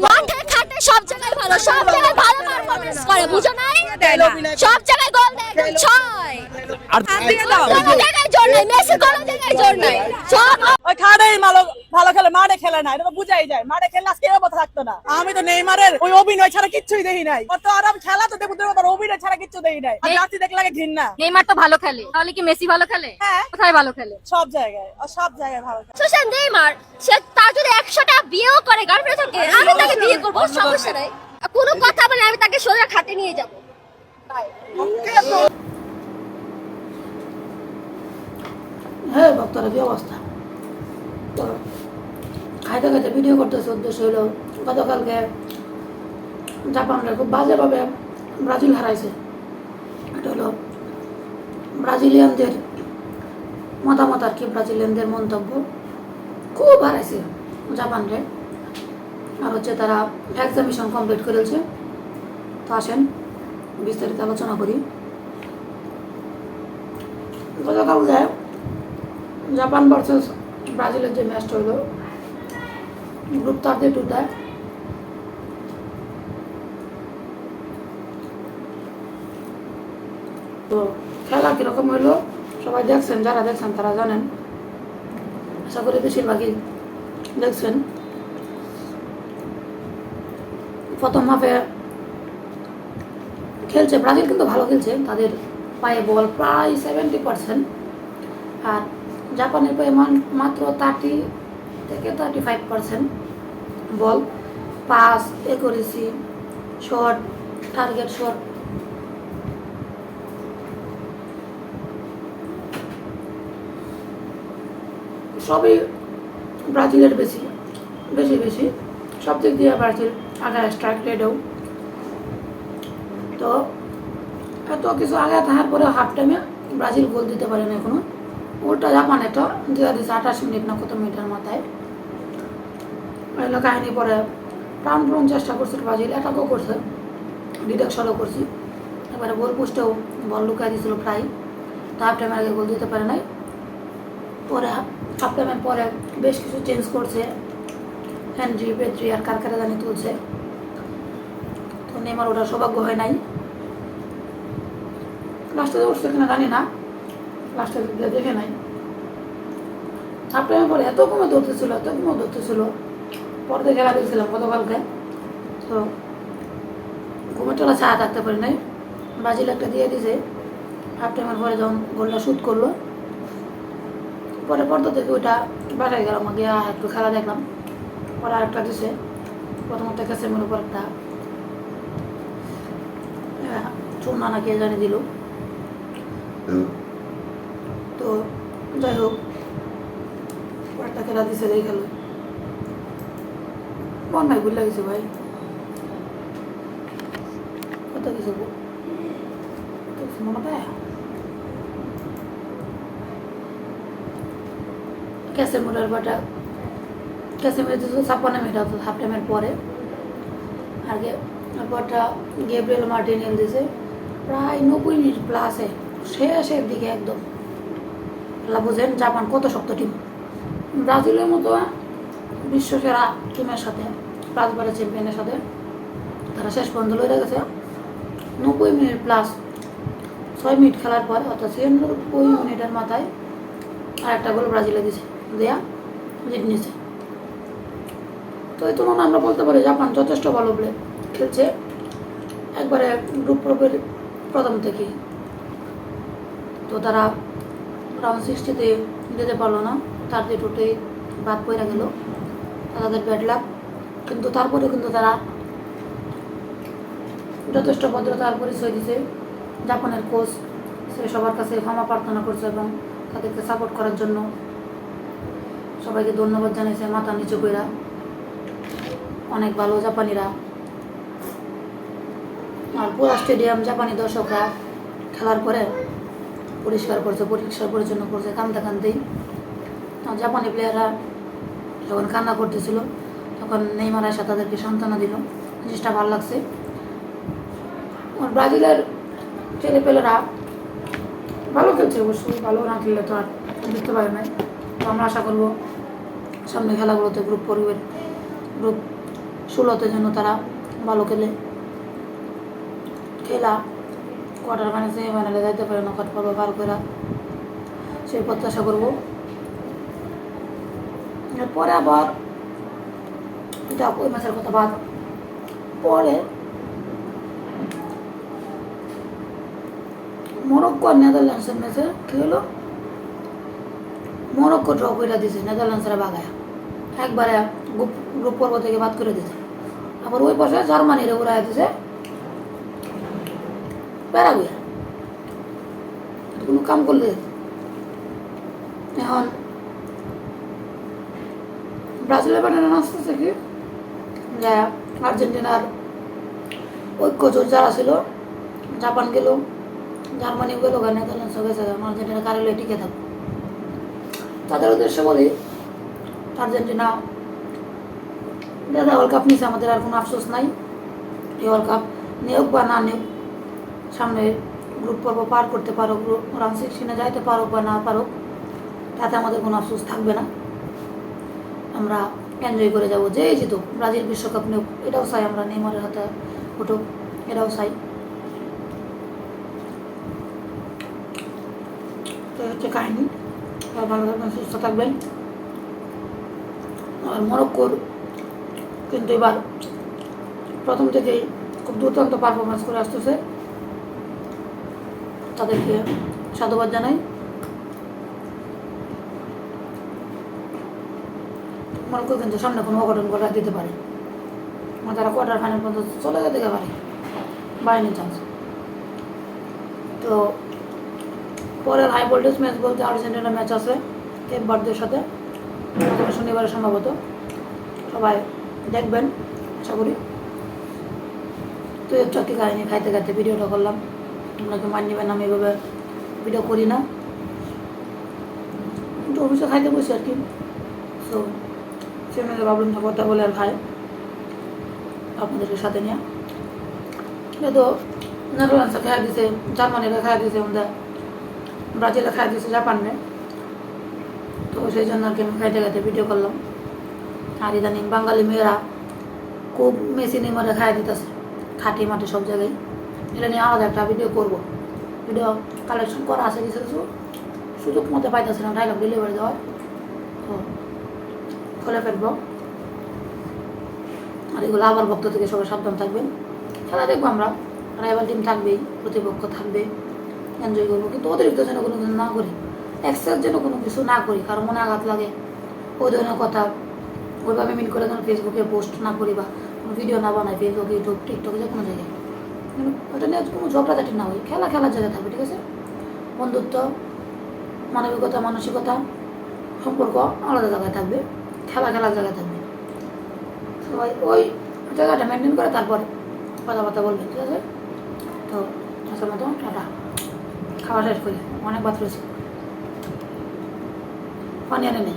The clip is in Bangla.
মাঠে ঘাটে সব জায়গায় ভালো, সব জায়গায় ভালো পারফরম্যান্স করে, বুঝো নাই? সব জায়গায় গোল দেয়, একদম 6 আর কোনো জায়গায় জোর নাই, মেসি কোনো জায়গায় জোর নাই, সব ওই খাড়াই ভালো খেলে, মাঠে খেলে না, এটা তো বুঝাই যায়। মাঠে খেললে আজকে এরকম থাকতো না। আমি তো নেইমারের ওই অভিনয় ছাড়া কিচ্ছুই দেখি নাই। কত আরাম খেলা তো দেখো, তার অভিনয় ছাড়া কিচ্ছু দেখি নাই। আর জাতি দেখলে লাগে ঘৃণা। নেইমার তো ভালো খেলে, তাহলে কি মেসি ভালো খেলে? হ্যাঁ। কোথায় ভালো খেলে? সব জায়গায়, আর সব জায়গায় ভালো খেলে। সুশান্ত নেইমার, সে তার যদি 100টা বিয়েও করে গার্লফ্রেন্ড থাকে, আমি তাকে বিয়ে করবো, সমস্যা নাই। কোনো কথা বলে আমি তাকে সোজা খাতে নিয়ে যাব। হ্যাঁ ভক্তরা কি অবস্থা, তো খাইতে খাইতে ভিডিও করতেছে। উদ্দেশ্য হলো গতকালকে জাপানরা খুব বাজেভাবে ব্রাজিল হারাইছে। এটা হলো ব্রাজিলিয়ানদের মতামত আর কি, ব্রাজিলিয়ানদের মন্তব্য। খুব হারাইছে জাপানরে। আর হচ্ছে তারা এক্সামিশন কমপ্লিট করেছে। তো আসেন বিস্তারিত আলোচনা করি। গতকালকে জাপান ভার্সেস ব্রাজিলের যে ম্যাচটা হলো, গ্রুপ তাদের দুটায় তো খেলা কিরকম হইলো সবাই দেখছেন, যারা দেখছেন তারা জানেন, আশা করি বেশিরভাগই দেখছেন। প্রথম হাফে খেলছে ব্রাজিল, কিন্তু ভালো খেলছে, তাদের পায়ে বল প্রায় 70%, আর জাপানের পায়ে মাত্র 30 থেকে 35% ball. Pass, accuracy, shot, target shot সবই ব্রাজিলের বেশি সব দিক দিয়ে ব্রাজিল আগে, স্ট্রাইক রেটেও। তো এত কিছু আগে থাকার পরে হাফ টাইমে ব্রাজিল গোল দিতে পারে না এখনো। উল্টা জাপান একটা দিয়ে দিচ্ছে 28 মিনিট না কত মিনিটের মাথায়। এগুলো কাহিনী পরে প্রাণপণ চেষ্টা করছে ব্রাজিল, অ্যাটাকও করছে, ডিডাকশনও করছি। এবারে গোল পোস্টেও বল লুকাই দিয়েছিল প্রায়, তো হাফ টাইমের আগে গোল দিতে পারে নাই। পরে হাফ টাইমের পরে বেশ কিছু চেঞ্জ করছে, হেনরি, পেদ্রি আর কারকারা জানি তুলছে। তো নেইমার ওটা সৌভাগ্য হয় নাই, লাস্টে উঠছে কিনা জানি না, লাস্টে দেখে নাই। হাফ টাইমের পরে এত কমে ধরতেছিল, পরে খেলা দেখছিলাম গতকালকে। তো ঘুমের টলা চা থাকতে পারি নাই, ব্রাজিল একটা দিয়ে দিয়েছে। হাফ টাইমের পরে যখন গোলটা শুট করলো, পরে পর্দা থেকে ওইটা বাসায় গেলাম, গিয়ে একটু খেলা দেখলাম। পরে আরেকটা দিছে, প্রথমত ক্যাসেমির উপর একটা চুনা না কে জানি দিল। তো যাই হোক, একটা খেলা দিছে, এই খেলো মন নাই ভুল লাগিছে ভাই, কত কিছু মনে পায়। ক্যাসেমিরের বাটা ক্যাসেমির 56 মিনিট হতো হাফ টাইমের পরে। আগে ব্যাপারটা গ্যাব্রিয়েল মার্টিনেল দিয়েছে প্রায় 90 মিনিট প্লাসে, শেষের দিকে একদম। বুঝেন জাপান কত শক্ত টিম, ব্রাজিলের মতো বিশ্বসেরা টিমের সাথে, 5 বারের চ্যাম্পিয়নের সাথে তারা শেষ পর্যন্ত লড়ে গেছে। 90 মিনিট প্লাস 6 মিনিট খেলার পর, অর্থাৎ 96 মিনিটের মাথায় আর একটা গোল ব্রাজিলে দিয়েছে, দেয়া জিত নিয়েছে। তো এই তুলনায় আমরা বলতে পারি জাপান যথেষ্ট ভালো প্লে খেলছে, একবারে গ্রুপ পর্বের প্রথম থেকেই। তো তারা রাউন্ড 60-তে যেতে পারলো না, তার যে টোটে বাদ পড়ে গেল, তাদের ব্যাড লাক। কিন্তু তারপরে কিন্তু তারা যথেষ্ট ভদ্রতার পরিচয় দিছে। জাপানের কোচ সে সবার কাছে ক্ষমা প্রার্থনা করছে এবং তাদেরকে সাপোর্ট করার জন্য সবাইকে ধন্যবাদ জানিয়েছে মাথা নিচু কইরা। অনেক ভালো জাপানিরা, আর পুরো স্টেডিয়াম জাপানি দর্শকরা খেলার পরে পরিষ্কার পরিচ্ছন্ন করছে কাঁদতেই। জাপানি প্লেয়াররা যখন কান্না করতেছিল তখন নেইমার এসে তাদেরকে সান্ত্বনা দিল, জিনিসটা ভালো লাগছে। আর ব্রাজিলের ছেলেপেলেরা ভালো খেলছে, অবশ্যই ভালো না খেললে তো আর জিততে পারে নাই। তো আমরা আশা করবো সামনে খেলাগুলোতে গ্রুপ 16-তে জন্য তারা ভালো খেলা কোয়ার্টার ফাইনাল সেমিফাইনালে যাইতে পারে নকআউট পর্ব পার করে, সেই প্রত্যাশা করবো। এরপরে আবার এটা ওই ম্যাচের কথা বাদ, পরে মরক্কো আর নেদারল্যান্ডসের ম্যাচে কি হলো, মরক্কো ড্র করে দিয়েছে নেদারল্যান্ডসেরা বাগায়, একবারে গ্রুপ পর্ব থেকে বাদ করে দিয়েছে। আবার ওই পাশে জার্মানিরে উড়াই দিয়েছে প্যারাগুয়ে, কোনো কাম করলে। এখন ব্রাজিলের বানানো আসতেছে কি যে আর্জেন্টিনার ঐক্য জোট যারা ছিল, জাপান গেল, জার্মানি গেল, নেদারল্যান্ডসও গেছে, আর্জেন্টিনা কারেলে টিকে থাকবে। তাদের উদ্দেশ্যে বলি, আর্জেন্টিনা দাদা ওয়ার্ল্ড কাপ নিয়েছে, আমাদের আর কোনো আফসোস নাই। এই ওয়ার্ল্ড কাপ নিয়োগ বা না নিয়োগ, সামনে গ্রুপ পর্ব পার করতে পারো, রাউন্ড 16-এ যাইতে পারো বা না পারো, তাতে আমাদের কোনো আফসোস থাকবে না। আমরা এনজয় করে যাবো, যেই জিতুক, ব্রাজিল বিশ্বকাপ নিয়োগ এটাও চাই আমরা, নেইমারের হাতে উঠুক এটাও চাই। তো হচ্ছে কাহিনী। ভালো থাকবেন, সুস্থ থাকবেন। আর মরক্কোর কিন্তু এবার প্রথম থেকেই খুব দুর্দান্ত পারফরমেন্স করে আসতেছে, তাদেরকে সাধুবাদ জানাই। মরক্কো কিন্তু সামনে কোনো অঘটন ঘটা দিতে পারে, তারা কোয়ার্টার ফাইনাল পর্যন্ত চলে যেতে পারে বাই এনি চান্স। তো পরের হাই ভোল্টেজ ম্যাচ বলতে আর্জেন্টিনা ম্যাচ আছে কেপ ভার্দের সাথে, শনিবারে সম্ভবত, সবাই দেখবেন আশা করি। তো একটু একটি কাহিনি খাইতে খাইতে ভিডিওটা করলাম, আপনাকে মান নেবেন, আমি এভাবে ভিডিও করি না, কিন্তু অফিসে খাইতে বসি আর কি। সো সে মেয়ে ভাবলাম কথা বলে আর খাই আপনাদেরকে সাথে নিয়ে। তো নেদারল্যান্ডসে খাই দিছে, জার্মানিরা খাই দিছে, আমাদের ব্রাজিলে খাই দিছে জাপানে, তো সেই জন্য আর কি আমি খাইতে খাইতে ভিডিও করলাম। আর ইদানিং বাঙালি মেয়েরা খুব মেসি নেইমারে খাই দিতেছে খাটি মাটি সব জায়গায়, এটা নিয়ে আলাদা একটা ভিডিও করবো। ভিডিও কালেকশন করা আছে কিছু কিছু, সুযোগ মতো পাইতেছে না ডায়লগ ডেলিভারি দেওয়ার, তো খুলে ফেলবো। আর এগুলো আবার ভক্ত থেকে সবাই সাবধান থাকবেন। খেলা দেখবো আমরা, রাইভাল টিম থাকবেই, প্রতিপক্ষ থাকবে, এনজয় করবো, কিন্তু অতিরিক্ত যেন কোনো কিছু না করি, এক্সেস যেন কোনো কিছু না করি, কারণ মনে আঘাত লাগে ওই ধরনের কথা ওইভাবে মিন করে যেন ফেসবুকে পোস্ট না করি বা কোনো ভিডিও না বানাই ফেসবুক, ইউটিউব, টিকটকে, যে কোনো জায়গায় ওটা নিয়ে কোনো ঝগড়াঝাটি না হয়। খেলার জায়গায় থাকবে, ঠিক আছে? বন্ধুত্ব, মানবিকতা, মানসিকতা, সম্পর্ক আলাদা জায়গায় থাকবে, খেলার জায়গায় থাকবে। সবাই ওই জায়গাটা মেনটেন করে তারপর কথাবার্তা বলবেন, ঠিক আছে? তো আসার মতো টাটা, খাওয়া শেষ করি, অনেক বাদ রয়েছে, পানি এনে নেই।